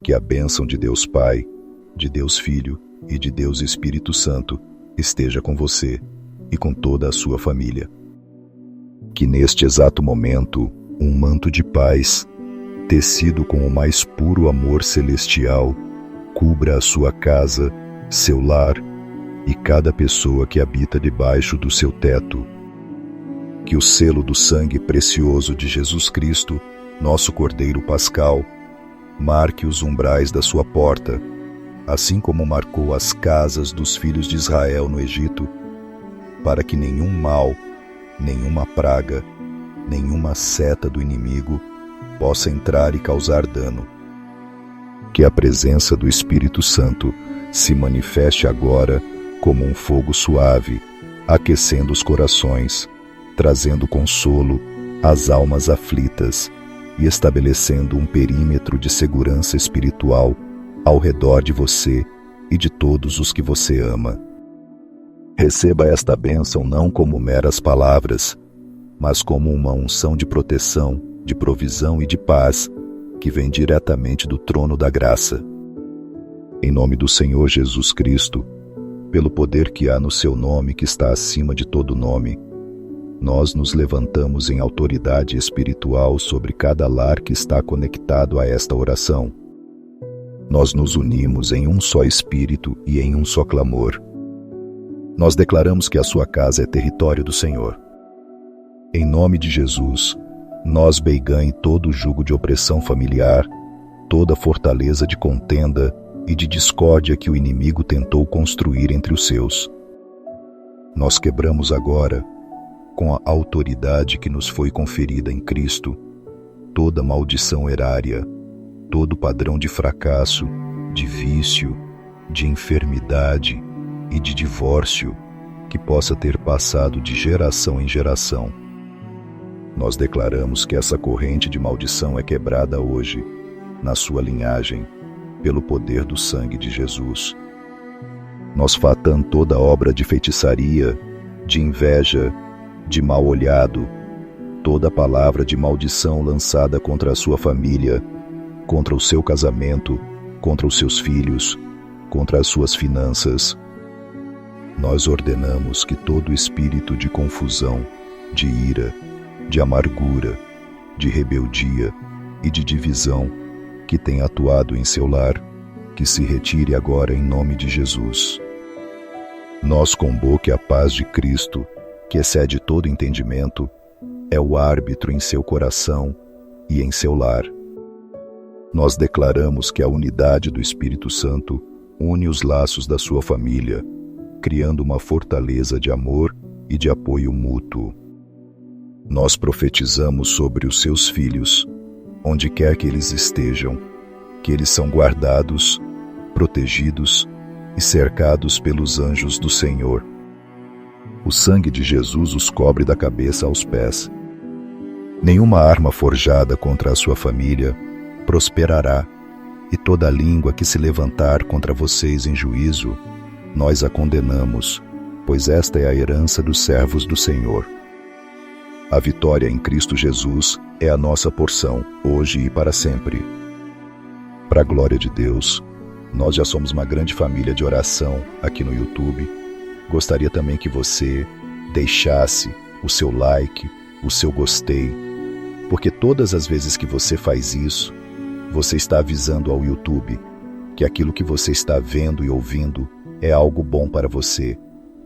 Que a bênção de Deus Pai, de Deus Filho e de Deus Espírito Santo esteja com você e com toda a sua família. Que neste exato momento, um manto de paz, tecido com o mais puro amor celestial, cubra a sua casa, seu lar e cada pessoa que habita debaixo do seu teto. Que o selo do sangue precioso de Jesus Cristo, nosso Cordeiro Pascal, marque os umbrais da sua porta, assim como marcou as casas dos filhos de Israel no Egito, para que nenhum mal, nenhuma praga, nenhuma seta do inimigo possa entrar e causar dano. Que a presença do Espírito Santo se manifeste agora como um fogo suave, aquecendo os corações, trazendo consolo às almas aflitas e estabelecendo um perímetro de segurança espiritual ao redor de você e de todos os que você ama. Receba esta bênção não como meras palavras, mas como uma unção de proteção, de provisão e de paz que vem diretamente do trono da graça. Em nome do Senhor Jesus Cristo, pelo poder que há no seu nome que está acima de todo nome, nós nos levantamos em autoridade espiritual sobre cada lar que está conectado a esta oração. Nós nos unimos em um só espírito e em um só clamor. Nós declaramos que a sua casa é território do Senhor. Em nome de Jesus, nós beiganhe todo jugo de opressão familiar, toda fortaleza de contenda e de discórdia que o inimigo tentou construir entre os seus. Nós quebramos agora, com a autoridade que nos foi conferida em Cristo, toda maldição erária, todo padrão de fracasso, de vício, de enfermidade e de divórcio que possa ter passado de geração em geração. Nós declaramos que essa corrente de maldição é quebrada hoje, na sua linhagem, pelo poder do sangue de Jesus. Nós fatamos toda obra de feitiçaria, de inveja, de mal olhado, toda palavra de maldição lançada contra a sua família, contra o seu casamento, contra os seus filhos, contra as suas finanças. Nós ordenamos que todo espírito de confusão, de ira, de amargura, de rebeldia e de divisão que tem atuado em seu lar, que se retire agora em nome de Jesus. Nós convoque a paz de Cristo, que excede todo entendimento, é o árbitro em seu coração e em seu lar. Nós declaramos que a unidade do Espírito Santo une os laços da sua família, criando uma fortaleza de amor e de apoio mútuo. Nós profetizamos sobre os seus filhos, onde quer que eles estejam, que eles são guardados, protegidos e cercados pelos anjos do Senhor. O sangue de Jesus os cobre da cabeça aos pés. Nenhuma arma forjada contra a sua família prosperará, e toda língua que se levantar contra vocês em juízo, nós a condenamos, pois esta é a herança dos servos do Senhor. A vitória em Cristo Jesus é a nossa porção, hoje e para sempre. Para a glória de Deus, nós já somos uma grande família de oração aqui no YouTube. Gostaria também que você deixasse o seu like, o seu gostei, porque todas as vezes que você faz isso, você está avisando ao YouTube que aquilo que você está vendo e ouvindo é algo bom para você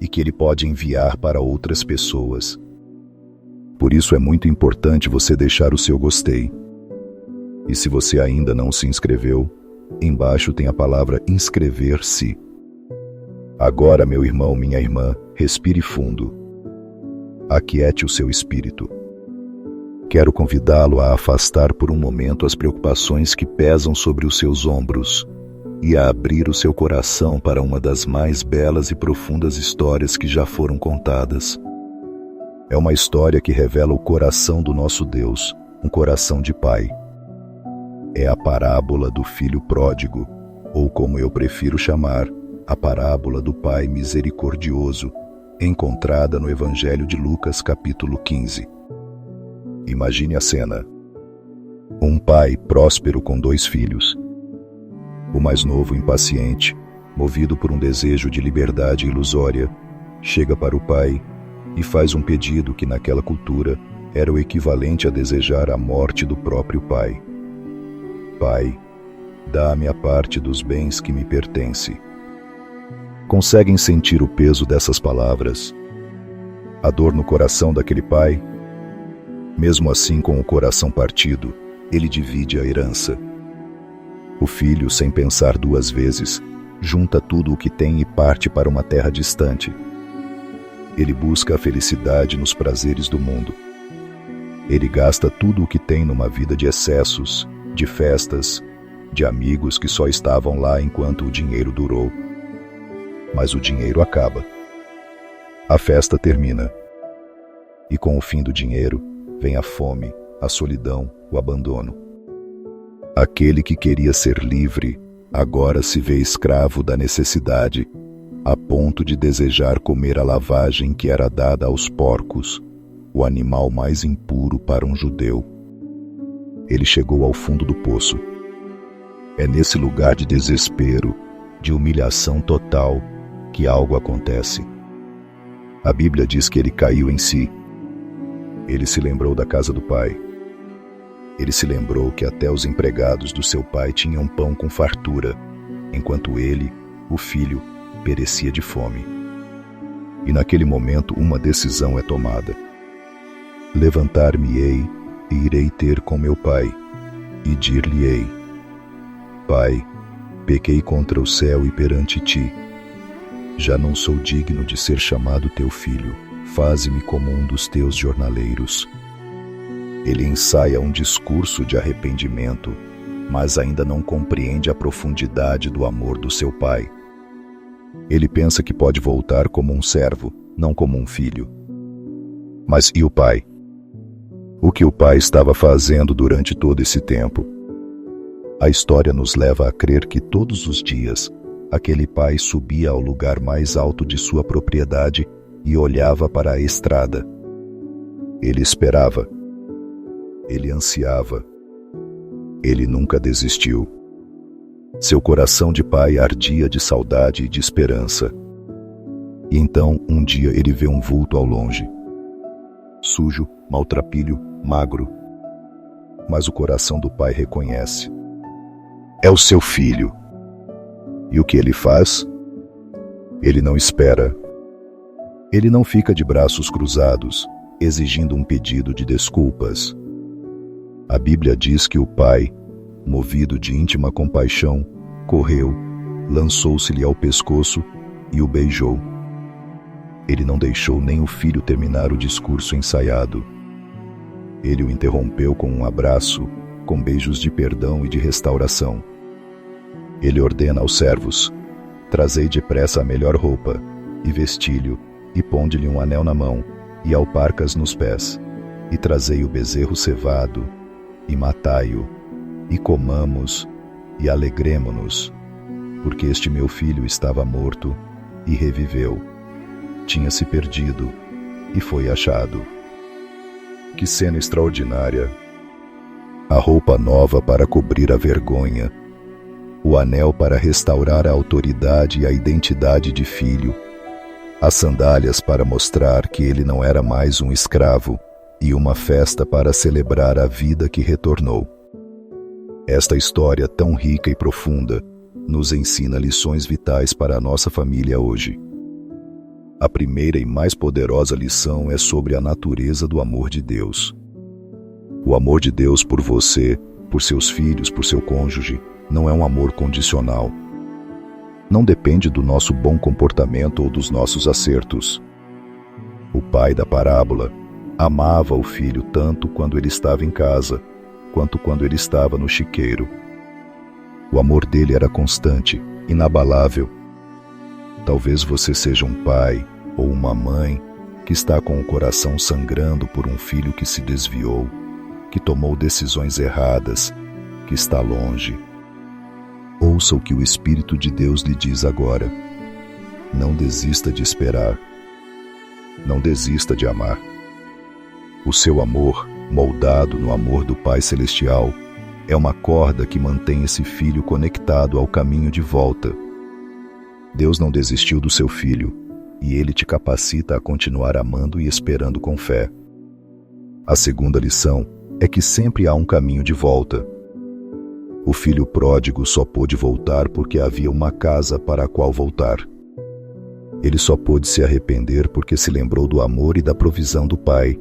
e que ele pode enviar para outras pessoas. Por isso é muito importante você deixar o seu gostei. E se você ainda não se inscreveu, embaixo tem a palavra inscrever-se. Agora, meu irmão, minha irmã, respire fundo. Aquiete o seu espírito. Quero convidá-lo a afastar por um momento as preocupações que pesam sobre os seus ombros e a abrir o seu coração para uma das mais belas e profundas histórias que já foram contadas. É uma história que revela o coração do nosso Deus, um coração de pai. É a parábola do filho pródigo, ou como eu prefiro chamar, a parábola do pai misericordioso, encontrada no Evangelho de Lucas, capítulo 15. Imagine a cena. Um pai próspero com 2 filhos. O mais novo, impaciente, movido por um desejo de liberdade ilusória, chega para o pai e faz um pedido que naquela cultura era o equivalente a desejar a morte do próprio pai. Pai, dá-me a parte dos bens que me pertence. Conseguem sentir o peso dessas palavras? A dor no coração daquele pai? Mesmo assim, com o coração partido, ele divide a herança. O filho, sem pensar duas vezes, junta tudo o que tem e parte para uma terra distante. Ele busca a felicidade nos prazeres do mundo. Ele gasta tudo o que tem numa vida de excessos, de festas, de amigos que só estavam lá enquanto o dinheiro durou. Mas o dinheiro acaba. A festa termina. E com o fim do dinheiro, vem a fome, a solidão, o abandono. Aquele que queria ser livre, agora se vê escravo da necessidade, a ponto de desejar comer a lavagem que era dada aos porcos, o animal mais impuro para um judeu. Ele chegou ao fundo do poço. É nesse lugar de desespero, de humilhação total, que algo acontece. A Bíblia diz que ele caiu em si. Ele se lembrou da casa do pai. Ele se lembrou que até os empregados do seu pai tinham pão com fartura, enquanto ele, o filho, perecia de fome. E naquele momento uma decisão é tomada. Levantar-me-ei e irei ter com meu pai, e dir-lhe-ei: Pai, pequei contra o céu e perante ti. Já não sou digno de ser chamado teu filho, faze-me como um dos teus jornaleiros. Ele ensaia um discurso de arrependimento, mas ainda não compreende a profundidade do amor do seu pai. Ele pensa que pode voltar como um servo, não como um filho. Mas e o pai? O que o pai estava fazendo durante todo esse tempo? A história nos leva a crer que todos os dias, aquele pai subia ao lugar mais alto de sua propriedade e olhava para a estrada. Ele esperava. Ele ansiava. Ele nunca desistiu. Seu coração de pai ardia de saudade e de esperança. E então, um dia, ele vê um vulto ao longe. Sujo, maltrapilho, magro. Mas o coração do pai reconhece. É o seu filho. E o que ele faz? Ele não espera. Ele não fica de braços cruzados, exigindo um pedido de desculpas. A Bíblia diz que o pai, movido de íntima compaixão, correu, lançou-se-lhe ao pescoço e o beijou. Ele não deixou nem o filho terminar o discurso ensaiado. Ele o interrompeu com um abraço, com beijos de perdão e de restauração. Ele ordena aos servos: trazei depressa a melhor roupa, e vestilho, e ponde-lhe um anel na mão, e alparcas nos pés, e trazei o bezerro cevado, e matai-o, e comamos, e alegremo-nos, porque este meu filho estava morto, e reviveu. Tinha se perdido, e foi achado. Que cena extraordinária! A roupa nova para cobrir a vergonha, o anel para restaurar a autoridade e a identidade de filho, as sandálias para mostrar que ele não era mais um escravo, e uma festa para celebrar a vida que retornou. Esta história tão rica e profunda nos ensina lições vitais para a nossa família hoje. A primeira e mais poderosa lição é sobre a natureza do amor de Deus. O amor de Deus por você, por seus filhos, por seu cônjuge, não é um amor condicional. Não depende do nosso bom comportamento ou dos nossos acertos. O pai da parábola amava o filho tanto quando ele estava em casa, quanto quando ele estava no chiqueiro. O amor dele era constante, inabalável. Talvez você seja um pai ou uma mãe que está com o coração sangrando por um filho que se desviou, que tomou decisões erradas, que está longe. Ouça o que o Espírito de Deus lhe diz agora. Não desista de esperar. Não desista de amar. O seu amor, moldado no amor do Pai Celestial, é uma corda que mantém esse filho conectado ao caminho de volta. Deus não desistiu do seu filho, e ele te capacita a continuar amando e esperando com fé. A segunda lição é que sempre há um caminho de volta. O filho pródigo só pôde voltar porque havia uma casa para a qual voltar. Ele só pôde se arrepender porque se lembrou do amor e da provisão do Pai.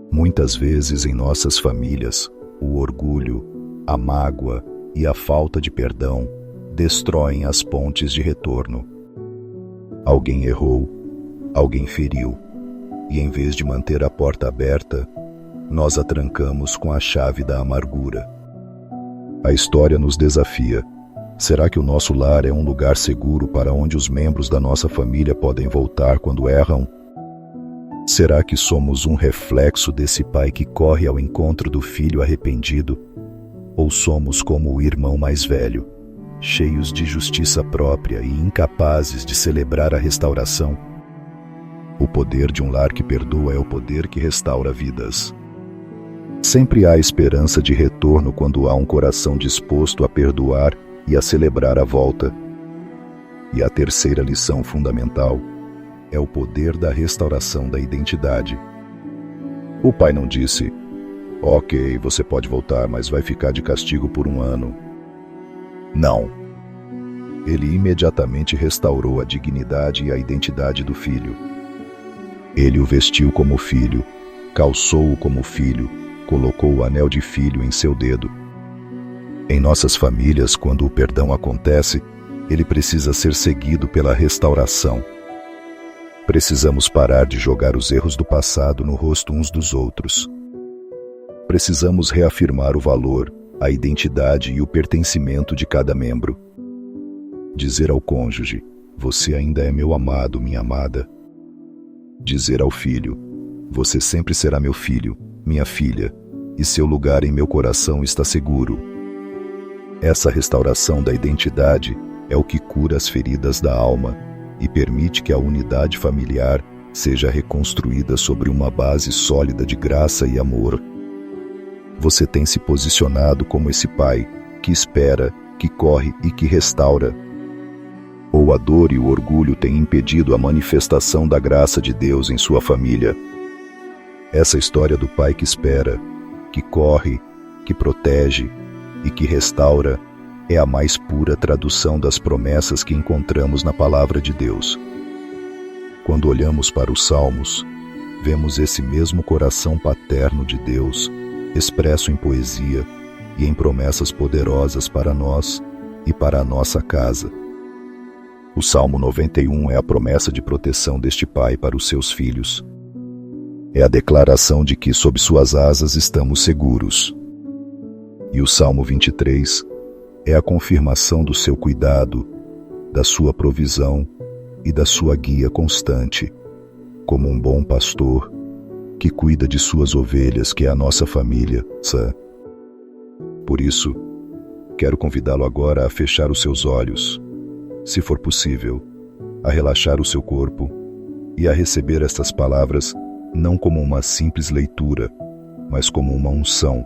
Muitas vezes em nossas famílias, o orgulho, a mágoa e a falta de perdão destroem as pontes de retorno. Alguém errou, alguém feriu, e em vez de manter a porta aberta, nós a trancamos com a chave da amargura. A história nos desafia. Será que o nosso lar é um lugar seguro para onde os membros da nossa família podem voltar quando erram? Será que somos um reflexo desse pai que corre ao encontro do filho arrependido? Ou somos como o irmão mais velho, cheios de justiça própria e incapazes de celebrar a restauração? O poder de um lar que perdoa é o poder que restaura vidas. Sempre há esperança de retorno quando há um coração disposto a perdoar e a celebrar a volta. E a terceira lição fundamental é o poder da restauração da identidade. O pai não disse: "Ok, você pode voltar, mas vai ficar de castigo por 1 ano." Não. Ele imediatamente restaurou a dignidade e a identidade do filho. Ele o vestiu como filho, calçou-o como filho, colocou o anel de filho em seu dedo. Em nossas famílias, quando o perdão acontece, ele precisa ser seguido pela restauração. Precisamos parar de jogar os erros do passado no rosto uns dos outros. Precisamos reafirmar o valor, a identidade e o pertencimento de cada membro. Dizer ao cônjuge: "Você ainda é meu amado, minha amada." Dizer ao filho: "Você sempre será meu filho, minha filha, e seu lugar em meu coração está seguro." Essa restauração da identidade é o que cura as feridas da alma e permite que a unidade familiar seja reconstruída sobre uma base sólida de graça e amor. Você tem se posicionado como esse pai que espera, que corre e que restaura? Ou a dor e o orgulho têm impedido a manifestação da graça de Deus em sua família? Essa história do pai que espera, que corre, que protege e que restaura é a mais pura tradução das promessas que encontramos na palavra de Deus. Quando olhamos para os Salmos, vemos esse mesmo coração paterno de Deus expresso em poesia e em promessas poderosas para nós e para a nossa casa. O Salmo 91 é a promessa de proteção deste pai para os seus filhos. É a declaração de que sob suas asas estamos seguros. E o Salmo 23 é a confirmação do seu cuidado, da sua provisão e da sua guia constante, como um bom pastor que cuida de suas ovelhas, que é a nossa família. Por isso, quero convidá-lo agora a fechar os seus olhos, se for possível, a relaxar o seu corpo e a receber estas palavras não como uma simples leitura, mas como uma unção,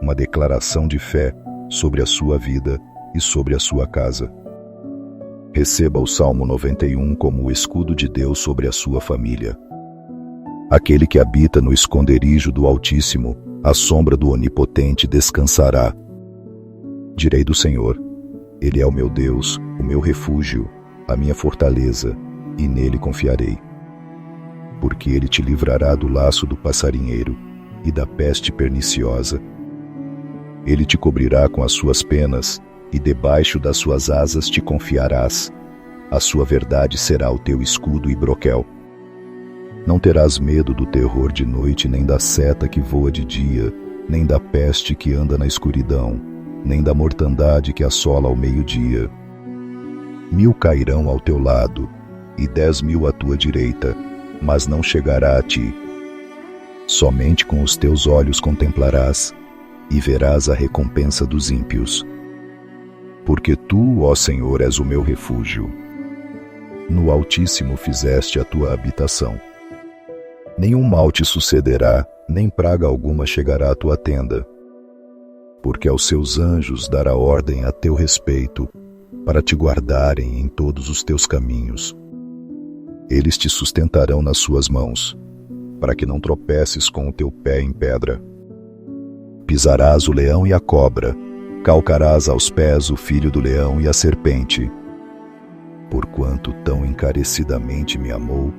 uma declaração de fé sobre a sua vida e sobre a sua casa. Receba o Salmo 91 como o escudo de Deus sobre a sua família. Aquele que habita no esconderijo do Altíssimo, à sombra do Onipotente descansará. Direi do Senhor: Ele é o meu Deus, o meu refúgio, a minha fortaleza, e nele confiarei. Porque ele te livrará do laço do passarinheiro e da peste perniciosa. Ele te cobrirá com as suas penas, e debaixo das suas asas te confiarás. A sua verdade será o teu escudo e broquel. Não terás medo do terror de noite, nem da seta que voa de dia, nem da peste que anda na escuridão, nem da mortandade que assola ao meio-dia. 1000 cairão ao teu lado, e 10.000 à tua direita, mas não chegará a ti. Somente com os teus olhos contemplarás, e verás a recompensa dos ímpios. Porque tu, ó Senhor, és o meu refúgio. No Altíssimo fizeste a tua habitação. Nenhum mal te sucederá, nem praga alguma chegará à tua tenda. porque aos seus anjos dará ordem a teu respeito, para te guardarem em todos os teus caminhos. Eles te sustentarão nas suas mãos, para que não tropeces com o teu pé em pedra. Pisarás o leão e a cobra, calcarás aos pés o filho do leão e a serpente. Porquanto tão encarecidamente me amou,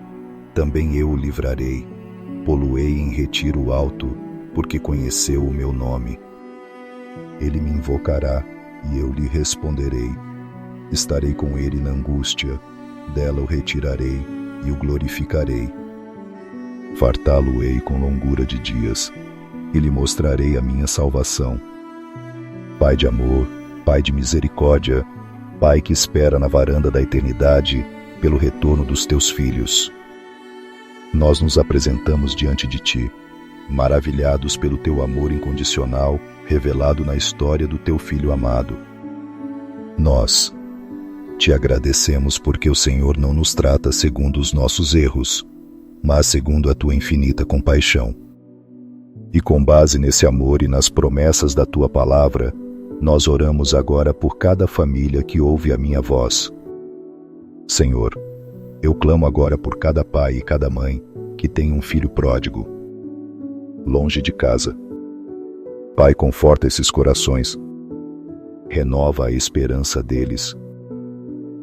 também eu o livrarei, pô-lo-ei em retiro alto, porque conheceu o meu nome. Ele me invocará, e eu lhe responderei. Estarei com ele na angústia, dela o retirarei e o glorificarei. Fartá-lo-ei com longura de dias, e lhe mostrarei a minha salvação. Pai de amor, Pai de misericórdia, Pai que espera na varanda da eternidade pelo retorno dos teus filhos. Nós nos apresentamos diante de ti, maravilhados pelo teu amor incondicional revelado na história do teu Filho amado. Nós te agradecemos porque o Senhor não nos trata segundo os nossos erros, mas segundo a tua infinita compaixão. E com base nesse amor e nas promessas da tua palavra, nós oramos agora por cada família que ouve a minha voz. Senhor, eu clamo agora por cada pai e cada mãe que tem um filho pródigo, longe de casa. Pai, conforta esses corações, renova a esperança deles,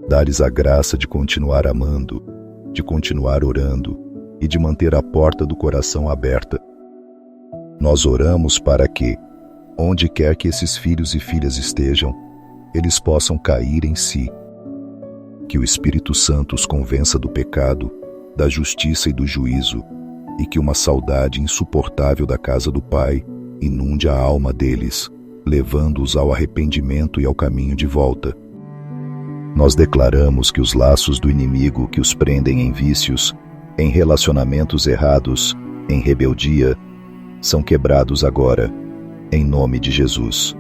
dá-lhes a graça de continuar amando, de continuar orando e de manter a porta do coração aberta. Nós oramos para que, onde quer que esses filhos e filhas estejam, eles possam cair em si. Que o Espírito Santo os convença do pecado, da justiça e do juízo, e que uma saudade insuportável da casa do Pai inunde a alma deles, levando-os ao arrependimento e ao caminho de volta. Nós declaramos que os laços do inimigo que os prendem em vícios, em relacionamentos errados, em rebeldia, são quebrados agora, em nome de Jesus.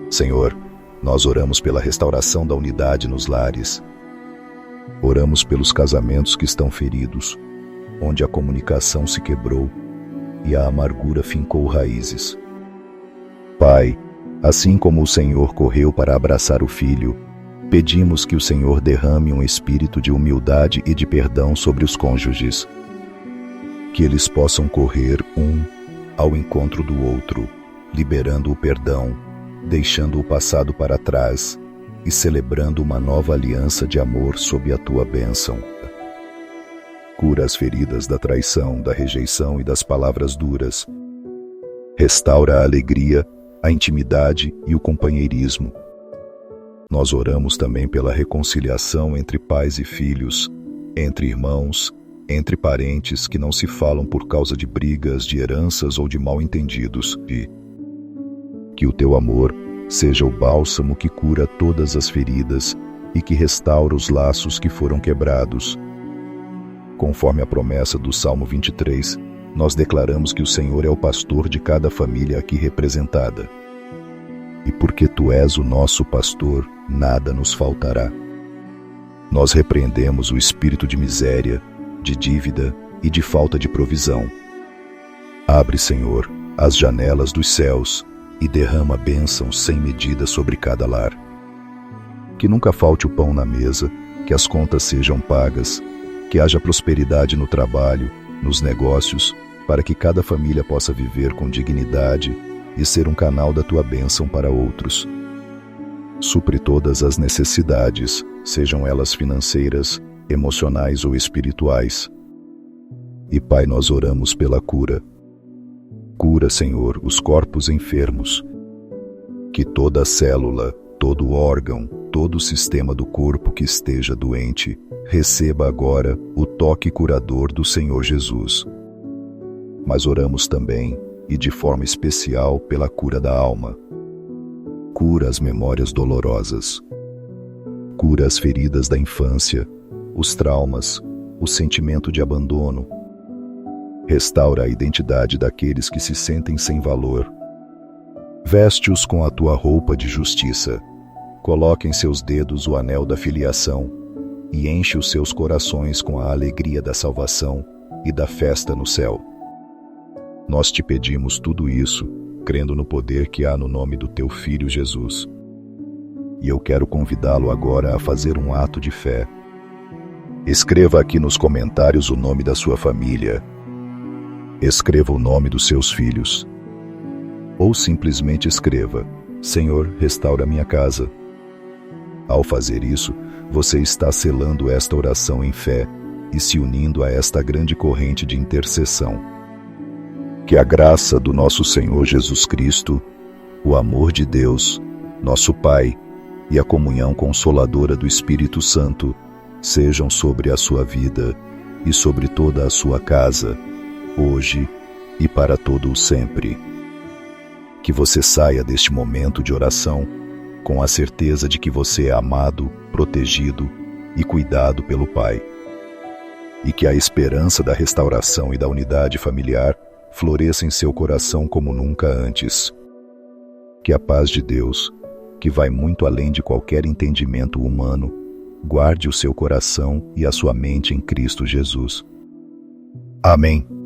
Senhor, nós oramos pela restauração da unidade nos lares. Oramos pelos casamentos que estão feridos, onde a comunicação se quebrou e a amargura fincou raízes. Pai, assim como o Senhor correu para abraçar o Filho, pedimos que o Senhor derrame um espírito de humildade e de perdão sobre os cônjuges. Que eles possam correr um ao encontro do outro, liberando o perdão, deixando o passado para trás e celebrando uma nova aliança de amor sob a tua bênção. Cura as feridas da traição, da rejeição e das palavras duras. Restaura a alegria, a intimidade e o companheirismo. Nós oramos também pela reconciliação entre pais e filhos, entre irmãos, entre parentes que não se falam por causa de brigas, de heranças ou de mal-entendidos. E que o teu amor seja o bálsamo que cura todas as feridas e que restaura os laços que foram quebrados. Conforme a promessa do Salmo 23, nós declaramos que o Senhor é o pastor de cada família aqui representada. E porque tu és o nosso pastor, nada nos faltará. Nós repreendemos o espírito de miséria, de dívida e de falta de provisão. Abre, Senhor, as janelas dos céus e derrama bênçãos sem medida sobre cada lar. Que nunca falte o pão na mesa, que as contas sejam pagas, que haja prosperidade no trabalho, nos negócios, para que cada família possa viver com dignidade e ser um canal da tua bênção para outros. Supre todas as necessidades, sejam elas financeiras, emocionais ou espirituais. E, Pai, nós oramos pela cura. Cura, Senhor, os corpos enfermos. Que toda célula, todo órgão, todo o sistema do corpo que esteja doente, receba agora o toque curador do Senhor Jesus. Mas oramos também, e de forma especial, pela cura da alma. Cura as memórias dolorosas. Cura as feridas da infância, os traumas, o sentimento de abandono. Restaura a identidade daqueles que se sentem sem valor. Veste-os com a tua roupa de justiça. Coloque em seus dedos o anel da filiação e enche os seus corações com a alegria da salvação e da festa no céu. Nós te pedimos tudo isso crendo no poder que há no nome do teu Filho Jesus. E eu quero convidá-lo agora a fazer um ato de fé. Escreva aqui nos comentários o nome da sua família. Escreva o nome dos seus filhos. Ou simplesmente escreva: Senhor, restaura minha casa. Ao fazer isso, você está selando esta oração em fé e se unindo a esta grande corrente de intercessão. Que a graça do nosso Senhor Jesus Cristo, o amor de Deus, nosso Pai, e a comunhão consoladora do Espírito Santo sejam sobre a sua vida e sobre toda a sua casa, hoje e para todo o sempre. Que você saia deste momento de oração com a certeza de que você é amado, protegido e cuidado pelo Pai. E que a esperança da restauração e da unidade familiar floresça em seu coração como nunca antes. Que a paz de Deus, que vai muito além de qualquer entendimento humano, guarde o seu coração e a sua mente em Cristo Jesus. Amém.